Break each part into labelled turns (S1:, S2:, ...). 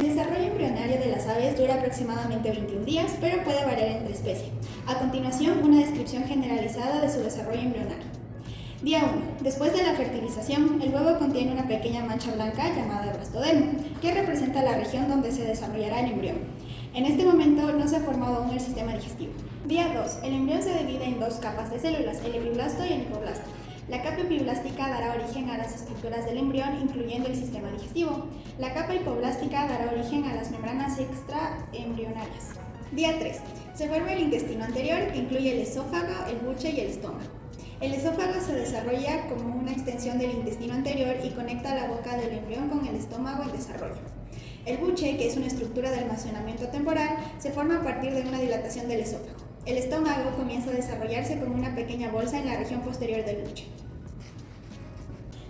S1: El desarrollo embrionario de las aves dura aproximadamente 21 días, pero puede variar entre especies. A continuación, una descripción generalizada de su desarrollo embrionario. Día 1. Después de la fertilización, el huevo contiene una pequeña mancha blanca llamada blastodermo, que representa la región donde se desarrollará el embrión. En este momento no se ha formado aún el sistema digestivo. Día 2. El embrión se divide en dos capas de células, el epiblasto y el hipoblasto. La capa epiblástica dará origen a las estructuras del embrión, incluyendo el sistema digestivo. La capa hipoblástica dará origen a las membranas extraembrionarias. Día 3. Se forma el intestino anterior, que incluye el esófago, el buche y el estómago. El esófago se desarrolla como una extensión del intestino anterior y conecta la boca del embrión con el estómago en desarrollo. El buche, que es una estructura de almacenamiento temporal, se forma a partir de una dilatación del esófago. El estómago comienza a desarrollarse como una pequeña bolsa en la región posterior del buche.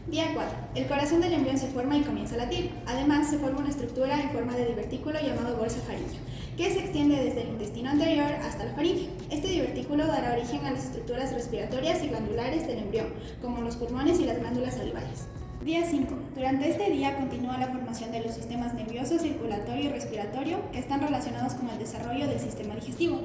S1: Día 4. El corazón del embrión se forma y comienza a latir. Además, se forma una estructura en forma de divertículo llamado bolsa faríngea, que se extiende desde el intestino anterior hasta la faringe. Este divertículo dará origen a las estructuras respiratorias y glandulares del embrión, como los pulmones y las glándulas salivales. Día 5. Durante este día continúa la formación de los sistemas nervioso, circulatorio y respiratorio, que están relacionados con el desarrollo del sistema digestivo.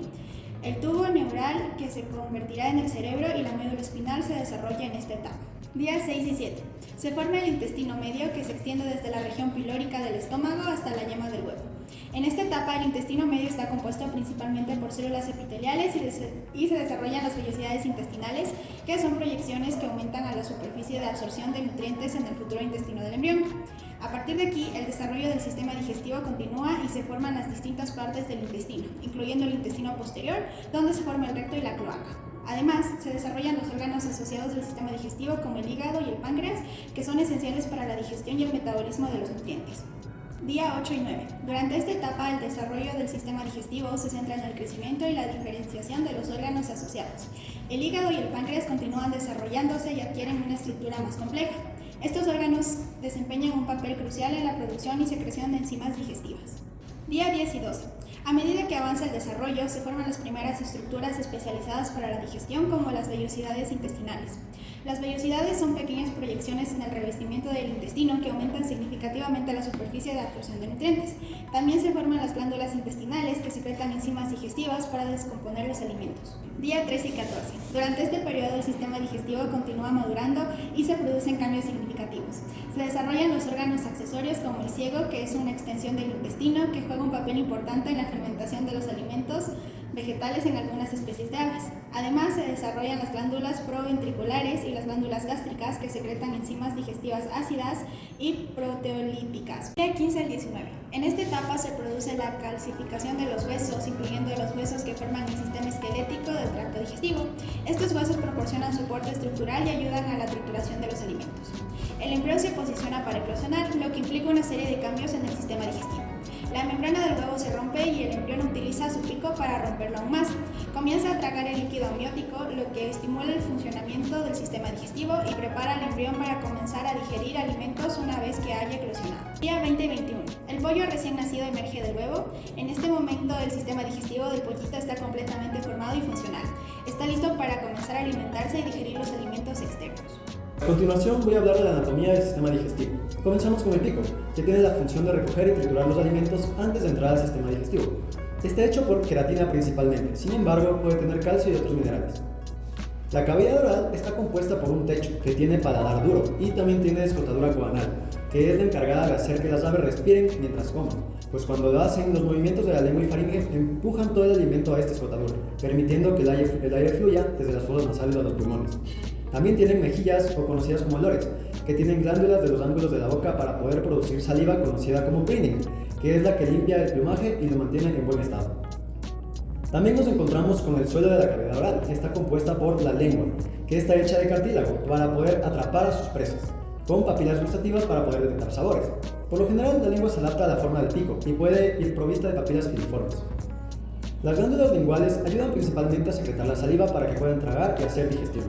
S1: El tubo neural, que se convertirá en el cerebro, y la médula espinal se desarrolla en esta etapa. Días 6 y 7. Se forma el intestino medio, que se extiende desde la región pilórica del estómago hasta la yema del huevo. En esta etapa, el intestino medio está compuesto principalmente por células epiteliales y se desarrollan las vellosidades intestinales, que son proyecciones que aumentan a la superficie de absorción de nutrientes en el futuro intestino del embrión. A partir de aquí, el desarrollo del sistema digestivo continúa y se forman las distintas partes del intestino, incluyendo el intestino posterior, donde se forma el recto y la cloaca. Además, se desarrollan los órganos asociados del sistema digestivo como el hígado y el páncreas, que son esenciales para la digestión y el metabolismo de los nutrientes. Día 8 y 9. Durante esta etapa, el desarrollo del sistema digestivo se centra en el crecimiento y la diferenciación de los órganos asociados. El hígado y el páncreas continúan desarrollándose y adquieren una estructura más compleja. Estos órganos desempeñan un papel crucial en la producción y secreción de enzimas digestivas. Día 10 y 12. A medida que avanza el desarrollo, se forman las primeras estructuras especializadas para la digestión, como las vellosidades intestinales. Las vellosidades son pequeñas proyecciones en el revestimiento del intestino que aumentan significativamente la superficie de absorción de nutrientes. También se forman las glándulas intestinales, que secretan enzimas digestivas para descomponer los alimentos. Día 13 y 14. Durante este periodo, el sistema digestivo continúa madurando y se producen cambios significativos. Se desarrollan los órganos accesorios, como el ciego, que es una extensión del intestino que juega un papel importante en la fermentación de los alimentos vegetales en algunas especies de aves. Además, se desarrollan las glándulas proventriculares y las glándulas gástricas, que secretan enzimas digestivas ácidas y proteolíticas. Día 15 al 19. En esta etapa se produce la calcificación de los huesos, incluyendo los huesos que forman el sistema esquelético del tracto digestivo. Estos huesos proporcionan soporte estructural y ayudan a la trituración de los alimentos. El embrión se posiciona para eclosionar, lo que implica una serie de cambios en el sistema digestivo. La membrana del huevo se rompe y el embrión utiliza su pico para romperlo aún más. Comienza a tragar el líquido amniótico, lo que estimula el funcionamiento del sistema digestivo y prepara al embrión para comenzar a digerir alimentos una vez que haya eclosionado. Día 20 y 21. El pollo recién nacido emerge del huevo. En este momento, el sistema digestivo del pollito está completamente formado y funcional. Está listo para comenzar a alimentarse y digerir los alimentos externos.
S2: A continuación voy a hablar de la anatomía del sistema digestivo. Comenzamos con el pico, que tiene la función de recoger y triturar los alimentos antes de entrar al sistema digestivo. Está hecho por queratina principalmente, sin embargo puede tener calcio y otros minerales. La cavidad oral está compuesta por un techo, que tiene paladar duro, y también tiene escotadura coanal, que es la encargada de hacer que las aves respiren mientras comen, pues cuando lo hacen, los movimientos de la lengua y faringe empujan todo el alimento a esta escotadura, permitiendo que el aire fluya desde las fosas nasales a los pulmones. También tienen mejillas, o conocidas como lores, que tienen glándulas de los ángulos de la boca para poder producir saliva, conocida como preening, que es la que limpia el plumaje y lo mantiene en buen estado. También nos encontramos con el suelo de la cavidad oral, que está compuesta por la lengua, que está hecha de cartílago para poder atrapar a sus presas, con papilas gustativas para poder detectar sabores. Por lo general, la lengua se adapta a la forma del pico y puede ir provista de papilas filiformes. Las glándulas linguales ayudan principalmente a secretar la saliva para que puedan tragar y hacer digestión.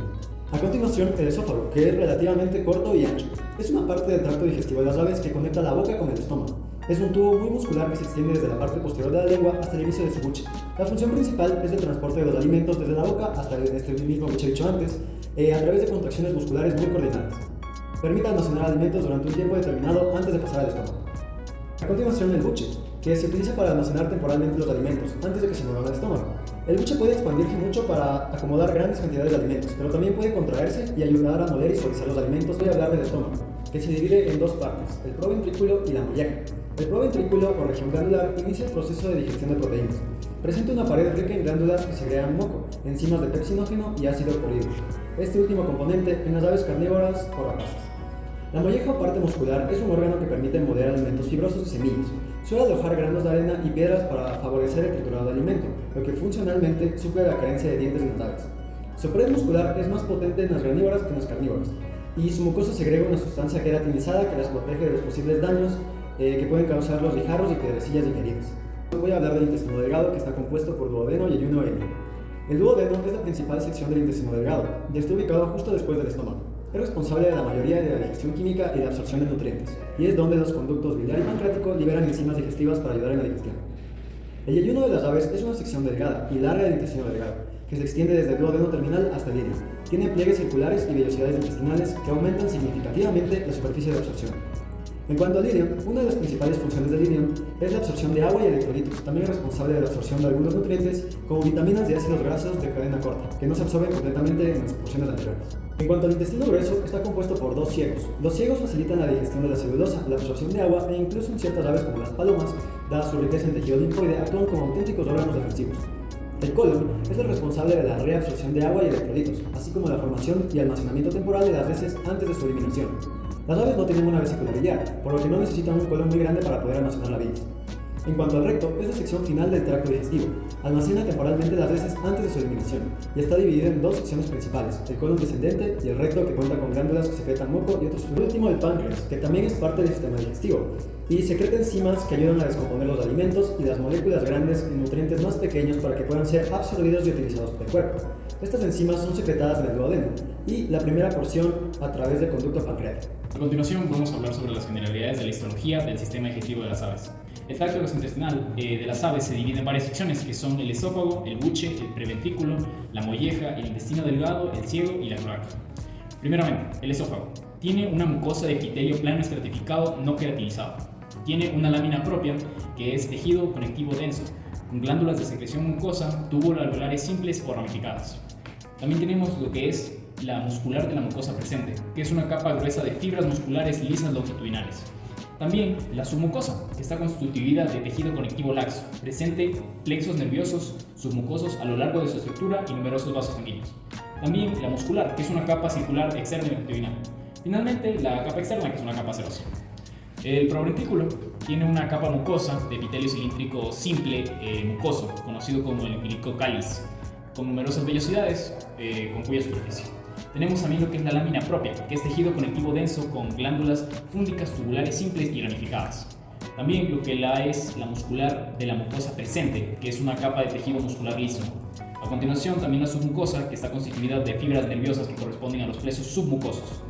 S2: A continuación, el esófago, que es relativamente corto y ancho. Es una parte del tracto digestivo de las aves que conecta la boca con el estómago. Es un tubo muy muscular que se extiende desde la parte posterior de la lengua hasta el inicio de su buche. La función principal es el transporte de los alimentos desde la boca hasta este mismo buche dicho antes, a través de contracciones musculares muy coordinadas. Permite almacenar alimentos durante un tiempo determinado antes de pasar al estómago. A continuación, el buche, que se utiliza para almacenar temporalmente los alimentos antes de que se muevan al estómago. El buche puede expandirse mucho para acomodar grandes cantidades de alimentos, pero también puede contraerse y ayudar a moler y suavizar los alimentos. Voy a hablar del estómago, que se divide en dos partes, el proventrículo y la molleja. El proventrículo o región glandular inicia el proceso de digestión de proteínas. Presenta una pared rica en glándulas que segregan moco, enzimas de pepsinógeno y ácido clorhídrico. Este último componente en las aves carnívoras o rapaces. La molleja o parte muscular es un órgano que permite moler alimentos fibrosos y semillas. Suele alojar granos de arena y piedras para favorecer el triturado de alimento, lo que funcionalmente suple la carencia de dientes en las aves. Su pared muscular es más potente en las granívoras que en las carnívoras, y su mucosa segrega una sustancia queratinizada que las protege de los posibles daños que pueden causar los guijarros y piedrecillas digeridas. Voy a hablar del intestino delgado, que está compuesto por duodeno, yeyuno e ilio. El duodeno es la principal sección del intestino delgado y está ubicado justo después del estómago. Es responsable de la mayoría de la digestión química y la absorción de nutrientes, y es donde los conductos biliar y pancreático liberan enzimas digestivas para ayudar en la digestión. El yeyuno de las aves es una sección delgada y larga del intestino delgado, que se extiende desde el duodeno terminal hasta el ilio. Tiene pliegues circulares y vellosidades intestinales que aumentan significativamente la superficie de absorción. En cuanto al ilion, una de las principales funciones del ilion es la absorción de agua y electrolitos. También es responsable de la absorción de algunos nutrientes, como vitaminas y ácidos grasos de cadena corta, que no se absorben completamente en las porciones anteriores. En cuanto al intestino grueso, está compuesto por dos ciegos. Los ciegos facilitan la digestión de la celulosa, la absorción de agua e incluso en ciertas aves como las palomas, dada su riqueza en tejido linfoide, actúan como auténticos órganos defensivos. El colon es el responsable de la reabsorción de agua y electrolitos, así como la formación y almacenamiento temporal de las heces antes de su eliminación. Las aves no tienen una vesícula biliar, por lo que no necesitan un colon muy grande para poder almacenar la bilis. En cuanto al recto, es la sección final del tracto digestivo. Almacena temporalmente las heces antes de su eliminación y está dividido en dos secciones principales, el colon descendente y el recto, que cuenta con glándulas que secretan moco y otros fluidos. Por último, el páncreas, que también es parte del sistema digestivo y secreta enzimas que ayudan a descomponer los alimentos y las moléculas grandes en nutrientes más pequeños para que puedan ser absorbidos y utilizados por el cuerpo. Estas enzimas son secretadas en el duodeno y la primera porción a través del conducto pancreático.
S3: A continuación vamos a hablar sobre las generalidades de la histología del sistema digestivo de las aves. El tracto gastrointestinal de las aves se divide en varias secciones, que son el esófago, el buche, el preventrículo, la molleja, el intestino delgado, el ciego y la cloaca. Primeramente, el esófago. Tiene una mucosa de epitelio plano estratificado no queratinizado. Tiene una lámina propia, que es tejido conectivo denso, con glándulas de secreción mucosa, túbulos alveolares simples o ramificadas. También tenemos lo que es la muscular de la mucosa presente, que es una capa gruesa de fibras musculares lisas longitudinales. También la submucosa, que está constituida de tejido conectivo laxo, presente plexos nerviosos submucosos a lo largo de su estructura y numerosos vasos sanguíneos. También la muscular, que es una capa circular externa y longitudinal. Finalmente, la capa externa, que es una capa serosa. El proventrículo tiene una capa mucosa de epitelio cilíndrico simple mucoso, conocido como el umbilico cáliz, con numerosas vellosidades con cuya superficie. Tenemos también lo que es la lámina propia, que es tejido conectivo denso con glándulas fúngicas tubulares simples y ramificadas. También lo que es la muscular de la mucosa presente, que es una capa de tejido muscular liso. A continuación, también la submucosa, que está constituida de fibras nerviosas que corresponden a los plexos submucosos.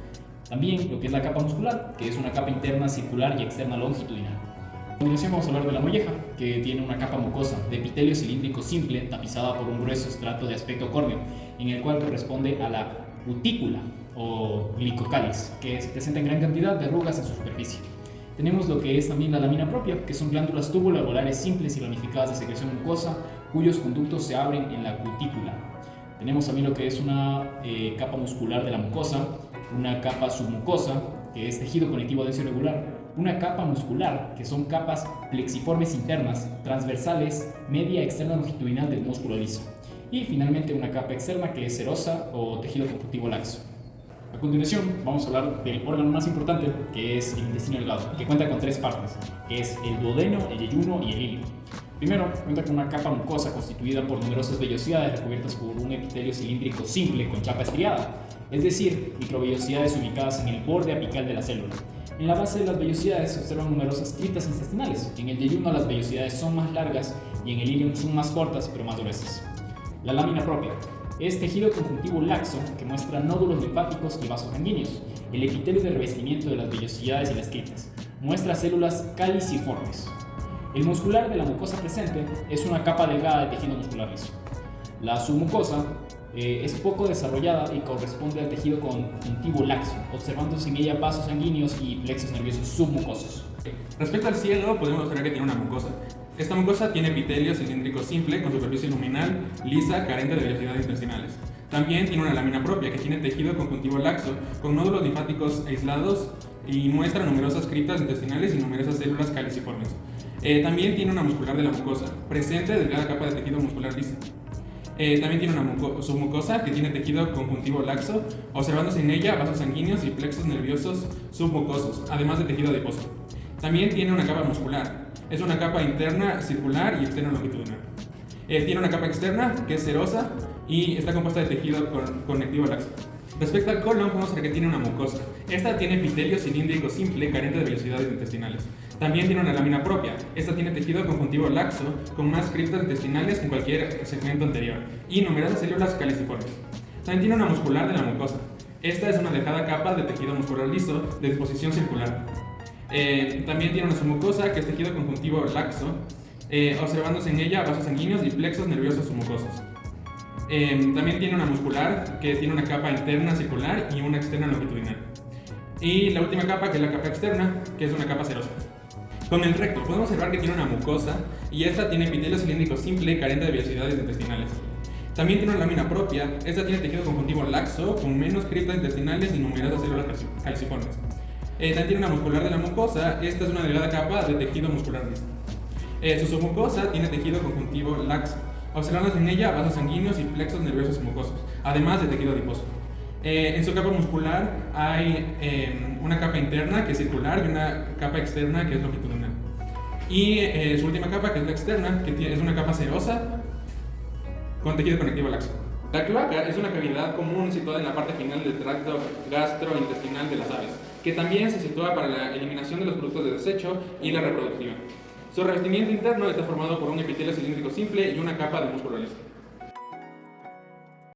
S3: También lo que es la capa muscular, que es una capa interna circular y externa longitudinal. A continuación vamos a hablar de la molleja, que tiene una capa mucosa de epitelio cilíndrico simple tapizada por un grueso estrato de aspecto córneo, en el cual corresponde a la cutícula o glicocáliz, que se presenta en gran cantidad de arrugas en su superficie. Tenemos lo que es también la lámina propia, que son glándulas tubulo-alveolares simples y ramificadas de secreción mucosa, cuyos conductos se abren en la cutícula. Tenemos también lo que es una capa muscular de la mucosa, una capa submucosa, que es tejido conectivo denso irregular, una capa muscular, que son capas plexiformes internas, transversales, media externa longitudinal del músculo liso. Y finalmente una capa externa, que es serosa o tejido conjuntivo laxo. A continuación vamos a hablar del órgano más importante, que es el intestino delgado, que cuenta con tres partes, que es el duodeno, el yeyuno y el ilio. Primero, cuenta con una capa mucosa constituida por numerosas vellosidades recubiertas por un epitelio cilíndrico simple con chapa estriada, es decir, microvellosidades ubicadas en el borde apical de la célula. En la base de las vellosidades se observan numerosas criptas intestinales. En el yeyuno las vellosidades son más largas y en el ilio son más cortas pero más gruesas. La lámina propia es tejido conjuntivo laxo que muestra nódulos linfáticos y vasos sanguíneos. El epitelio de revestimiento de las vellosidades y las criptas muestra células caliciformes. El muscular de la mucosa presente es una capa delgada de tejido muscular liso. La submucosa es poco desarrollada y corresponde al tejido conjuntivo laxo, observándose en ella vasos sanguíneos y plexos nerviosos submucosos.
S4: Respecto al cielo, podemos observar que tiene una mucosa. Esta mucosa tiene epitelio cilíndrico simple con superficie luminal, lisa, carente de vellosidades intestinales. También tiene una lámina propia que tiene tejido conjuntivo laxo con nódulos linfáticos aislados y muestra numerosas criptas intestinales y numerosas células caliciformes. También tiene una muscular de la mucosa, presente delgada capa de tejido muscular lisa. También tiene una submucosa que tiene tejido conjuntivo laxo, observándose en ella vasos sanguíneos y plexos nerviosos submucosos, además de tejido adiposo. También tiene una capa muscular. Es una capa interna circular y externa longitudinal. Tiene una capa externa que es serosa y está compuesta de tejido conectivo laxo. Respecto al colon, podemos ver que tiene una mucosa. Esta tiene epitelio cilíndrico simple, carente de vellosidades intestinales. También tiene una lámina propia. Esta tiene tejido conjuntivo laxo, con más criptas intestinales que en cualquier segmento anterior, y numerosas células caliciformes. También tiene una muscular de la mucosa. Esta es una delgada capa de tejido muscular liso de disposición circular. También tiene una submucosa que es tejido conjuntivo laxo, observándose en ella vasos sanguíneos y plexos nerviosos submucosos. También tiene una muscular que tiene una capa interna circular y una externa longitudinal. Y la última capa, que es la capa externa, que es una capa serosa. Con el recto podemos observar que tiene una mucosa y esta tiene epitelio cilíndrico simple carente de vellosidades intestinales. También tiene una lámina propia. Esta tiene tejido conjuntivo laxo con menos criptas intestinales y numerosas células caliciformes. También tiene una muscular de la mucosa. Esta es una delgada capa de tejido muscular liso. Su submucosa tiene tejido conjuntivo laxo, observándose en ella vasos sanguíneos y plexos nerviosos submucosos, además de tejido adiposo. En su capa muscular hay una capa interna que es circular y una capa externa que es longitudinal. Y su última capa, que es la externa, que es una capa serosa con tejido conectivo laxo. La cloaca es una cavidad común situada en la parte final del tracto gastrointestinal de las aves, que también se sitúa para la eliminación de los productos de desecho y la reproductiva. Su revestimiento interno está formado por un epitelio cilíndrico simple y una capa de músculo liso.